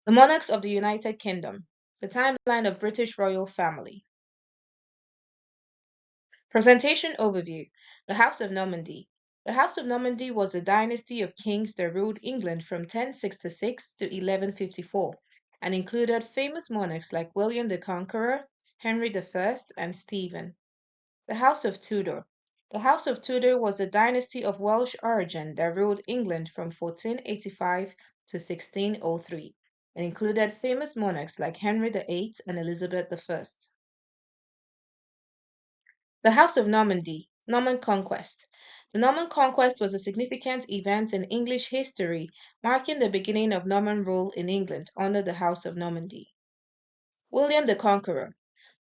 The monarchs of the United Kingdom. The timeline of British royal family. Presentation overview. The House of Normandy. The House of Normandy was a dynasty of kings that ruled England from 1066 to 1154 and included famous monarchs like William the Conqueror, Henry I, and Stephen. The House of Tudor. The House of Tudor was a dynasty of Welsh origin that ruled England from 1485 to 1603 and included famous monarchs like Henry VIII and Elizabeth I. The House of Normandy, Norman Conquest. The Norman Conquest was a significant event in English history, marking the beginning of Norman rule in England under the House of Normandy. William the Conqueror.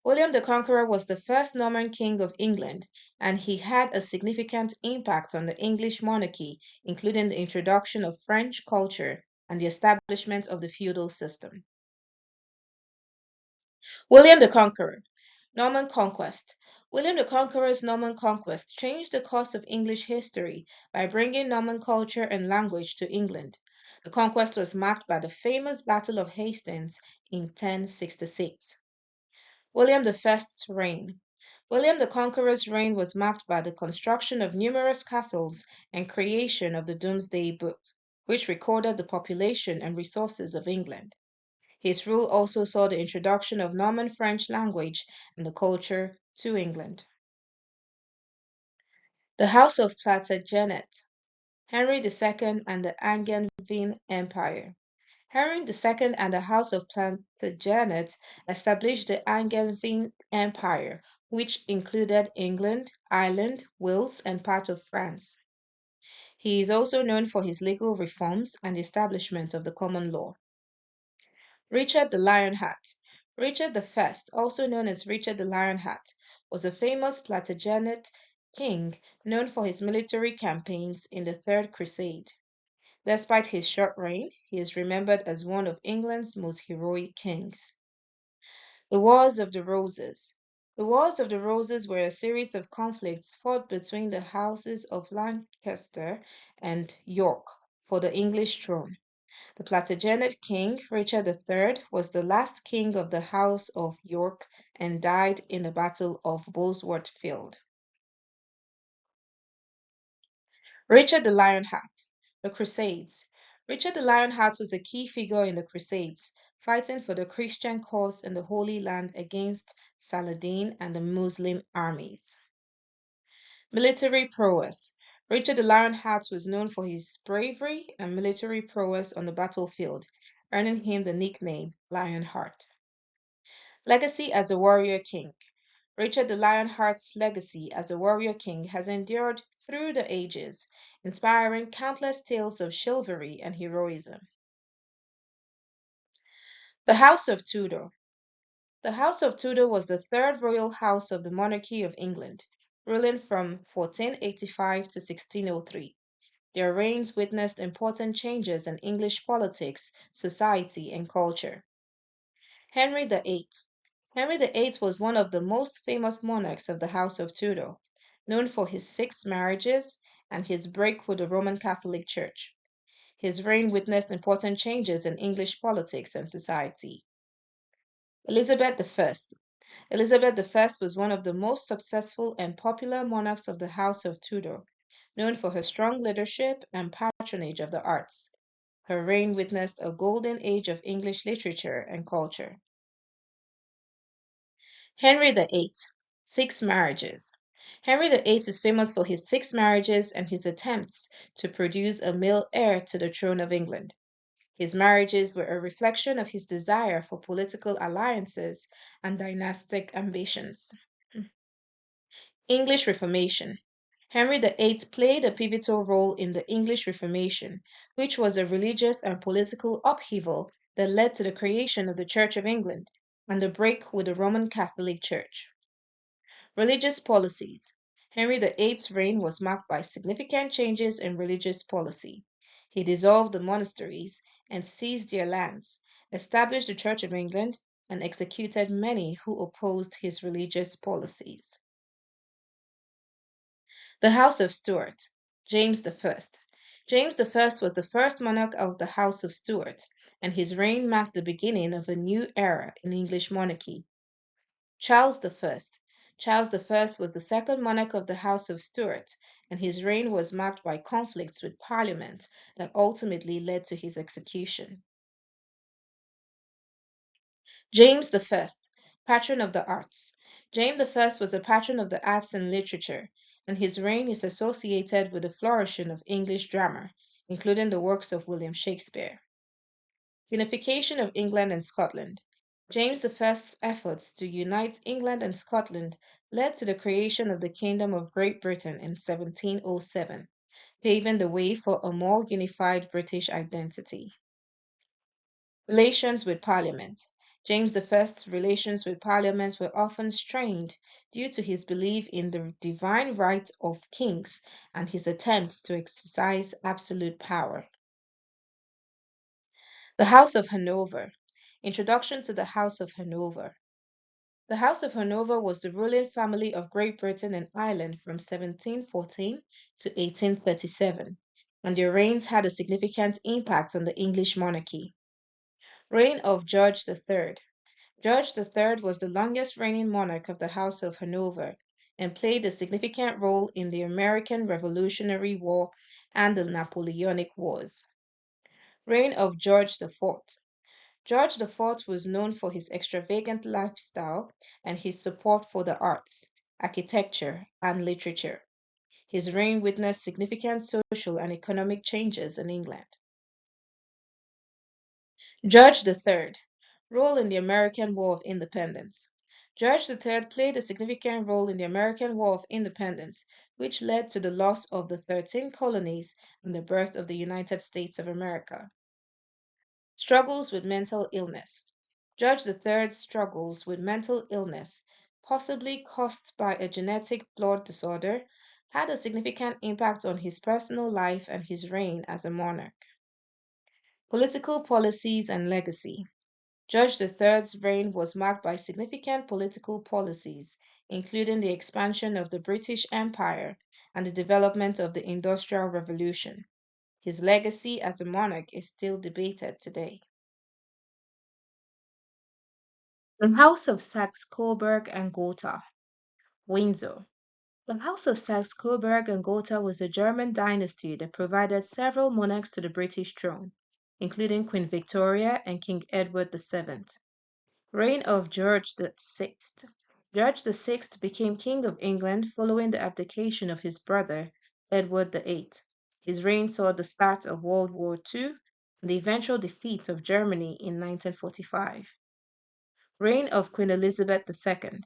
William the Conqueror was the first Norman king of England, and he had a significant impact on the English monarchy, including the introduction of French culture and the establishment of the feudal system. William the Conqueror. Norman Conquest. William the Conqueror's Norman conquest changed the course of English history by bringing Norman culture and language to England. The conquest was marked by the famous Battle of Hastings in 1066. William I's reign. William the Conqueror's reign was marked by the construction of numerous castles and creation of the Domesday Book, which recorded the population and resources of England. His rule also saw the introduction of Norman French language and the culture to England. The House of Plantagenet, Henry II and the Angevin Empire. Henry II and the House of Plantagenet established the Angevin Empire, which included England, Ireland, Wales, and part of France. He is also known for his legal reforms and the establishment of the common law. Richard the Lionheart. Richard I, also known as Richard the Lionheart, was a famous Plantagenet king known for his military campaigns in the Third Crusade. Despite his short reign, he is remembered as one of England's most heroic kings. The Wars of the Roses. The Wars of the Roses were a series of conflicts fought between the houses of Lancaster and York for the English throne. The Plantagenet king, Richard III, was the last king of the House of York and died in the Battle of Bosworth Field. Richard the Lionheart. The Crusades. Richard the Lionheart was a key figure in the Crusades, fighting for the Christian cause in the Holy Land against Saladin and the Muslim armies. Military prowess. Richard the Lionheart was known for his bravery and military prowess on the battlefield, earning him the nickname Lionheart. Legacy as a warrior king. Richard the Lionheart's legacy as a warrior king has endured through the ages, inspiring countless tales of chivalry and heroism. The House of Tudor. The House of Tudor was the third royal house of the monarchy of England, ruling from 1485 to 1603. Their reigns witnessed important changes in English politics, society, and culture. Henry VIII. Henry VIII was one of the most famous monarchs of the House of Tudor, known for his 6 marriages and his break with the Roman Catholic Church. His reign witnessed important changes in English politics and society. Elizabeth I. Elizabeth I was one of the most successful and popular monarchs of the House of Tudor, known for her strong leadership and patronage of the arts. Her reign witnessed a golden age of English literature and culture. Henry VIII, 6 marriages. Henry VIII is famous for his 6 marriages and his attempts to produce a male heir to the throne of England. His marriages were a reflection of his desire for political alliances and dynastic ambitions. English Reformation. Henry VIII played a pivotal role in the English Reformation, which was a religious and political upheaval that led to the creation of the Church of England and the break with the Roman Catholic Church. Religious policies. Henry VIII's reign was marked by significant changes in religious policy. He dissolved the monasteries and seized their lands, established the Church of England, and executed many who opposed his religious policies. The House of Stuart. James I. James I was the first monarch of the House of Stuart, and his reign marked the beginning of a new era in English monarchy. Charles I. Charles I was the second monarch of the House of Stuart, and his reign was marked by conflicts with Parliament that ultimately led to his execution. James I, patron of the arts. James I was a patron of the arts and literature, and his reign is associated with the flourishing of English drama, including the works of William Shakespeare. Unification of England and Scotland. James I's efforts to unite England and Scotland led to the creation of the Kingdom of Great Britain in 1707, paving the way for a more unified British identity. Relations with Parliament. James I's relations with Parliament were often strained due to his belief in the divine right of kings and his attempts to exercise absolute power. The House of Hanover. Introduction to the House of Hanover. The House of Hanover was the ruling family of Great Britain and Ireland from 1714 to 1837, and their reigns had a significant impact on the English monarchy. Reign of George III. George III was the longest reigning monarch of the House of Hanover and played a significant role in the American Revolutionary War and the Napoleonic Wars. Reign of George IV. George IV was known for his extravagant lifestyle and his support for the arts, architecture, and literature. His reign witnessed significant social and economic changes in England. George III. Role in the American War of Independence. George III played a significant role in the American War of Independence, which led to the loss of the 13 colonies and the birth of the United States of America. Struggles with mental illness. George III's struggles with mental illness, possibly caused by a genetic blood disorder, had a significant impact on his personal life and his reign as a monarch. Political policies and legacy. George III's reign was marked by significant political policies, including the expansion of the British Empire and the development of the Industrial Revolution. His legacy as a monarch is still debated today. The House of Saxe-Coburg and Gotha, Windsor. The House of Saxe-Coburg and Gotha was a German dynasty that provided several monarchs to the British throne, including Queen Victoria and King Edward VII. Reign of George VI. George VI became King of England following the abdication of his brother, Edward VIII. His reign saw the start of World War II and the eventual defeat of Germany in 1945. Reign of Queen Elizabeth II.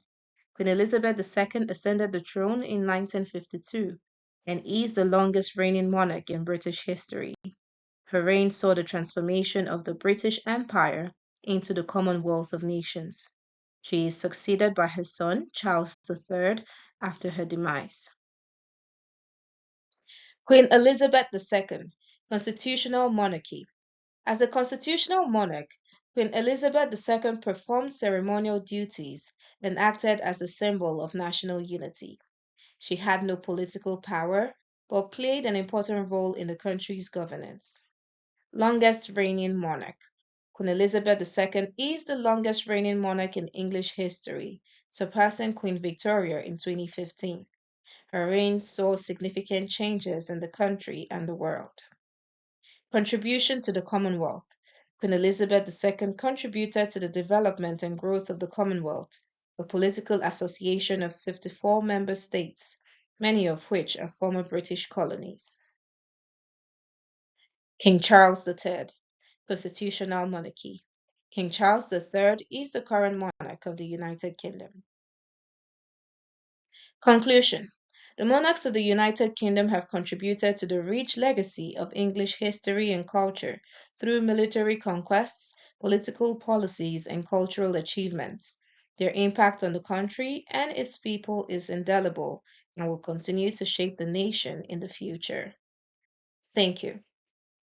Queen Elizabeth II ascended the throne in 1952 and is the longest reigning monarch in British history. Her reign saw the transformation of the British Empire into the Commonwealth of Nations. She is succeeded by her son, Charles III, after her demise. Queen Elizabeth II, Constitutional Monarchy. As a constitutional monarch, Queen Elizabeth II performed ceremonial duties and acted as a symbol of national unity. She had no political power, but played an important role in the country's governance. Longest reigning monarch. Queen Elizabeth II is the longest reigning monarch in English history, surpassing Queen Victoria in 2015. Her reign saw significant changes in the country and the world. Contribution to the Commonwealth. Queen Elizabeth II contributed to the development and growth of the Commonwealth, a political association of 54 member states, many of which are former British colonies. King Charles III, Constitutional Monarchy. King Charles III is the current monarch of the United Kingdom. Conclusion. The monarchs of the United Kingdom have contributed to the rich legacy of English history and culture through military conquests, political policies, and cultural achievements. Their impact on the country and its people is indelible and will continue to shape the nation in the future. Thank you.